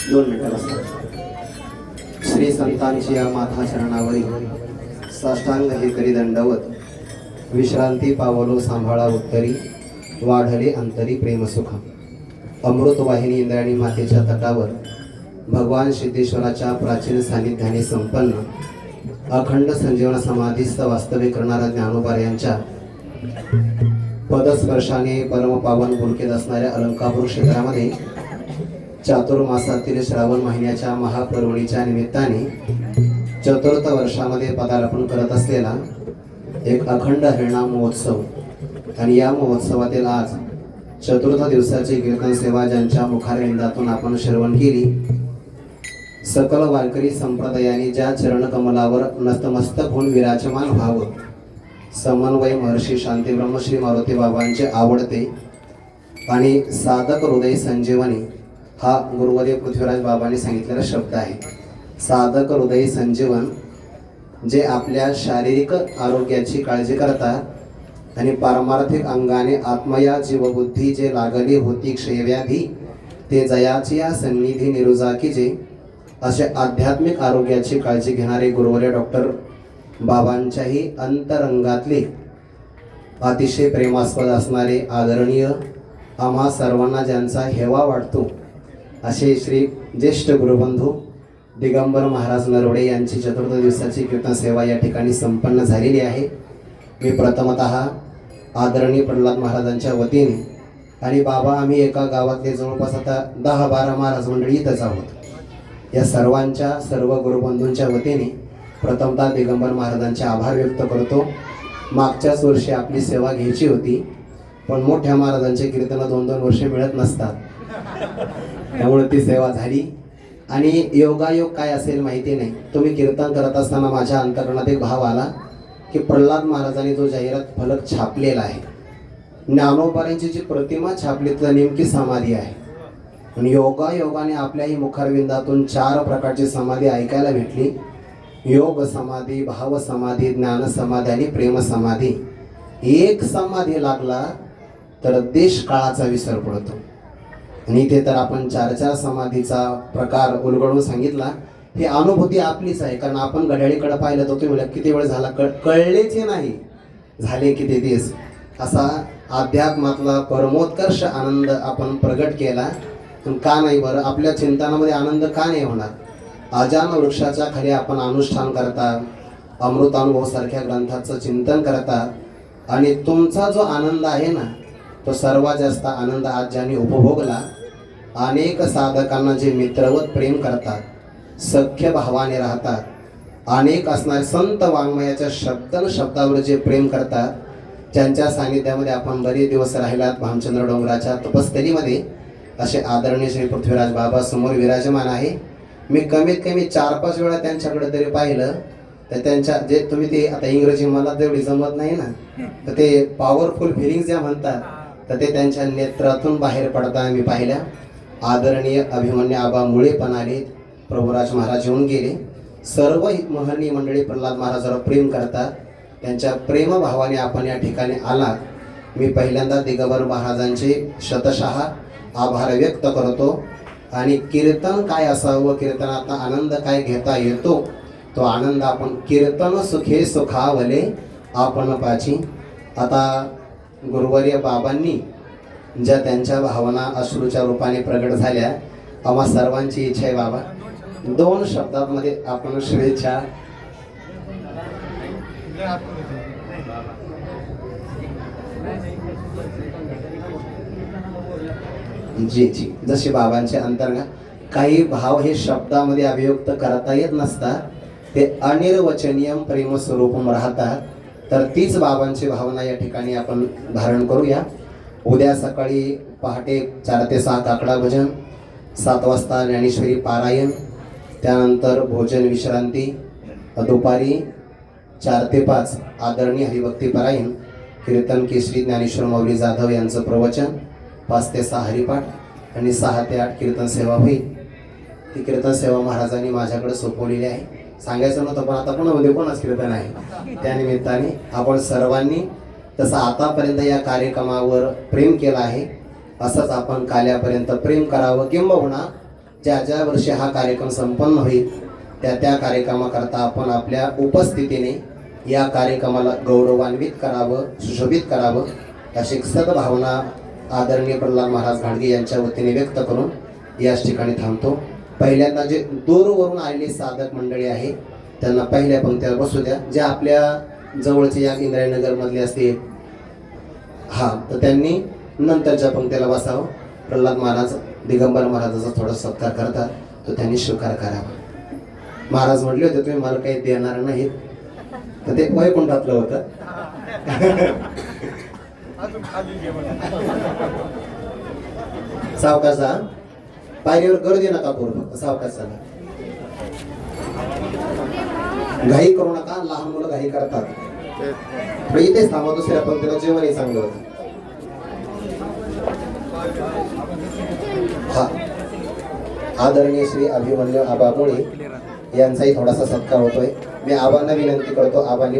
2 मिनिटं बसा. श्री संतांची या माथा चरणावरी साष्टांग हे करी दंडवत. विश्रांती पावलो सांभाळा उत्तरी, वाढले अंतरी प्रेमसुख. अमृतवाहिनी इंद्रायणी मातेच्या तटावर भगवान सिद्धेश्वराच्या प्राचीन सानिध्याने संपन्न अखंड संजीवन समाधीस्थ वास्तव्य करणाऱ्या ज्ञानोबा यांच्या पदस्पर्शाने परमपावन पुलकित असणाऱ्या अलंकापूर क्षेत्रामध्ये चातुर्मासातील श्रावण महिन्याच्या महापर्वणीच्या निमित्ताने चतुर्थ वर्षामध्ये पदार्पण करत असलेला एक अखंड हरिनाम महोत्सव. आणि या महोत्सवातील आज चतुर्थ दिवसाची कीर्तन सेवा ज्यांच्या मुखारविंदातून आपण श्रवण केली. सकल वारकरी संप्रदायाने ज्या चरणकमलावर नतमस्तक होऊन विराजमान व्हावं, समन्वय महर्षी शांती ब्रह्मश्री मारुती बाबांचे आवडते आणि साधक हृदय संजीवनी हा गुरुवर्य पृथ्वीराज बाबांनी सांगितलेला शब्द आहे. साधक हृदय संजीवन, जे आपल्या शारीरिक आरोग्याची काळजी करतात आणि पारमार्थिक अंगाने आत्मया जीवबुद्धी जे लागली होती क्षयव्याधी ते जयाची या सन्निधी निरुजा की जे असे आध्यात्मिक आरोग्याची काळजी घेणारे गुरुवर्य डॉक्टर बाबांच्याही अंतरंगातले अतिशय प्रेमास्पद असणारे आदरणीय आम्हा सर्वांना ज्यांचा हेवा वाटतो असे श्री ज्येष्ठ गुरुबंधू दिगंबर महाराज नरोडे यांची चतुर्थ दिवसाची कीर्तन सेवा या ठिकाणी संपन्न झालेली आहे. मी प्रथमतः आदरणीय प्रल्हाद महाराजांच्या वतीने आणि बाबा आम्ही एका गावातले जवळपास आता 10-12 महाराज मंडळी इथंच आहोत. या सर्वांच्या सर्व गुरुबंधूंच्या वतीने प्रथमतः दिगंबर महाराजांचे आभार व्यक्त करतो. मागच्याच वर्षी आपली सेवा घ्यायची होती, पण मोठ्या महाराजांचे कीर्तन 2-2 वर्षे मिळत नसतात, त्यामुळे ती सेवा झाली. आणि योगायोग काय असेल माहिती नाही. तुम्ही कीर्तन करत असताना माझ्या अंतकरणात एक भाव आला की प्रल्हाद महाराजांनी जो जाहिरात फलक छापलेला आहे, ज्ञानोबांची जी प्रतिमा छापली तर नेमकी समाधी आहे. आणि योगायोगाने आपल्याही मुखारविंदातून 4 प्रकारची समाधी ऐकायला भेटली. योग समाधी, भाव समाधी, ज्ञान समाधी आणि प्रेम समाधी. एक समाधी लागला तर देश काळाचा विसर पडतो. आणि इथे तर आपण 4 समाधीचा प्रकार उलगडून सांगितला. ही अनुभूती आपलीच आहे, कारण आपण घड्याळीकडे पाहिलं तर तुम्ही किती वेळ झाला कळलेच नाही, झाले किती दिवस. असा अध्यात्मातला परमोत्कर्ष आनंद आपण प्रगट केला. पण का नाही बरं, आपल्या चिंतनामध्ये आनंद का नाही होणार? अजान वृक्षाच्या खाली आपण अनुष्ठान करता, अमृतानुभव सारख्या ग्रंथाचं चिंतन करता आणि तुमचा जो आनंद आहे ना, तो सर्वात जास्त आनंद आज ज्यांनी उपभोगला. अनेक साधकांना जे मित्रवत प्रेम करतात, सख्य भावाने राहतात, अनेक असणारे संत वाङ्मयाच्या शब्दावर जे प्रेम करतात, ज्यांच्या सानिध्यामध्ये आपण बरेच दिवस राहिलात भामचंद्र डोंगराच्या तपस्थलीमध्ये, असे आदरणीय श्री पृथ्वीराज बाबा समोर विराजमान आहे. मी कमीत कमी 4-5 वेळा त्यांच्याकडे तरी पाहिलं तर त्यांच्या जे तुम्ही ते आता इंग्रजी मला तेवढी जमत नाही ना, तर ते पॉवरफुल फिलिंग्स ज्या म्हणतात तर ते त्यांच्या नेत्रातून बाहेर पडताना मी पाहिल्या. आदरणीय अभिमन्यू आबा मुळे पण आले, प्रभुराज महाराज येऊन गेले. सर्व महनीय मंडळी प्रल्हाद महाराजावर प्रेम करतात. त्यांच्या प्रेमभावाने आपण या ठिकाणी आलात. मी पहिल्यांदा दिगंबर महाराजांचे शतशः आभार व्यक्त करतो. आणि कीर्तन काय असावं, कीर्तनात आनंद काय घेता येतो, तो आनंद आपण कीर्तन सुखे सुखावले आपण पाची. आता गुरुवर्य बाबांनी ज्या त्यांच्या भावना अश्रूच्या रूपाने प्रगट झाल्या, आम्हा सर्वांची इच्छा आहे बाबा 2 शब्दांमध्ये आपण शुभेच्छा. जी जी जसे बाबांचे अंतर्गत काही भाव हे शब्दामध्ये अभिव्यक्त करता येत नसतात, ते अनिर्वचनीय प्रेम स्वरूपम राहतात. तर तीच बाबांची भावना या ठिकाणी आपण धारण करूया. उद्या सकाळी पहाटे 4 ते 6 काकडा भजन, 7 वाजता ज्ञानेश्वरी पारायण, त्यानंतर भोजन विश्रांती, दुपारी 4 ते 5 आदरणीय हरिभक्ती पारायण, कीर्तन केसरी ज्ञानेश्वर माऊली जाधव यांचं प्रवचन, 5 ते 6 हरिपाठ आणि 6 ते 8 कीर्तन सेवा होईल. ती कीर्तन सेवा महाराजांनी माझ्याकडे सोपवलेली आहे. सांगायचं नव्हतं पण आता पुन्हा उद्या कोणाच कीर्तन आहे. त्यानिमित्ताने आपण सर्वांनी तसं आतापर्यंत या कार्यक्रमावर प्रेम केलं आहे, असंच आपण काल्यापर्यंत प्रेम करावं. किंबहुना ज्या ज्या वर्षी हा कार्यक्रम संपन्न होईल त्या कार्यक्रमाकरता आपण आपल्या उपस्थितीने या कार्यक्रमाला गौरवान्वित करावं, सुशोभित करावं अशी सद्भावना आदरणीय प्रल्हाद महाराज घाडगे यांच्या वतीने व्यक्त करून याच ठिकाणी थांबतो. पहिल्यांदा जे दूरवरून आलेली साधक मंडळी आहे त्यांना पहिल्या पंक्तीला बसू द्या. जे आपल्या जवळचे या इंद्रायणनगर मधले असतील तर त्यांनी नंतरच्या पंक्तीला बसावं. प्रल्हाद महाराज दिगंबर महाराजाचा थोडा सत्कार करतात तो त्यांनी स्वीकार करावा. महाराज म्हटले होते तुम्ही मला काही देणार नाहीत, तर ते वैकुंठातलं होतं. सावकाशा पायरीवर गर्दी नका करू, फक्त सावकाशाला घाई करू नका. लहान मुलं घाई करतात. इथेच थांबा, दुसऱ्या पंक्तीला जेवणही चांगलं होतं. आदरणीय श्री अभिमन्यू आबा मुळे यांचाही थोडासा सत्कार होतोय. मी आबांना विनंती करतो, आबांनी